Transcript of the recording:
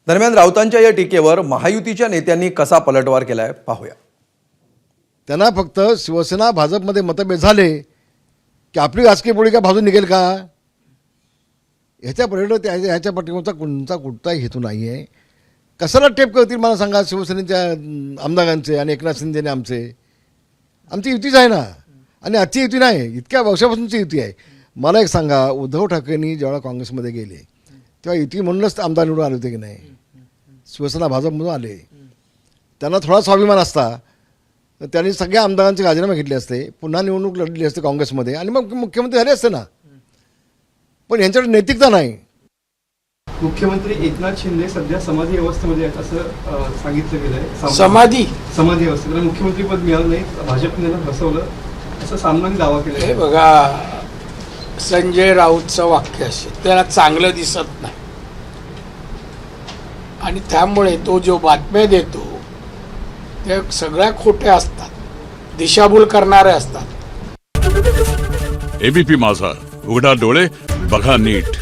दरम्यान राऊतांच्या या टीकेवर महायुतीच्या नेत्यांनी कसा पलटवार केलाय पाहूया। त्यांना फक्त शिवसेना भाजपमध्ये मतभेद झाले की आपली राजकीय भूमिका भाजून निघेल का, ह्याच्या पर्यंत ह्याच्या पाठीमागचा कोणता कुठलाही हेतू नाही आहे। कशाला टेप करतील मला सांगा, शिवसेनेच्या आमदारांचे आणि एकनाथ शिंदेने आमची युतीच आहे ना, आणि आजची युती नाही, इतक्या वर्षापासूनची युती आहे। मला एक सांगा, उद्धव ठाकरेंनी जेव्हा काँग्रेसमध्ये गेले तेव्हा युती म्हणूनच आमदार निवडून आले होते की नाही, शिवसेना भाजपमधून आले। त्यांना थोडा स्वाभिमान असता तर त्यांनी सगळ्या आमदारांचे राजीनामे घेतले असते, पुन्हा निवडणूक लढली असते काँग्रेसमध्ये आणि मग मुख्यमंत्री झाले असते ना, पण यांच्याकडे नैतिकता नाही। मुख्यमंत्री एकनाथ शिंदे सध्या समाधी अवस्थेमध्ये आहेत असं सांगितलं गेलंय। समाधी अवस्थेत मुख्यमंत्रीपद मिळालं नाही, भाजपने फसवलं असं सामनाने दावा केला। हे बघा, संजय राऊतचं वाक्य असेल त्याला चांगलं दिसत नाही आणि त्यामुळे तो जो बातम्या देतो ते सगळ्या खोट्या असतात, दिशाभूल करणारे असतात। एबीपी माझा, उघडा डोळे बघा नीट।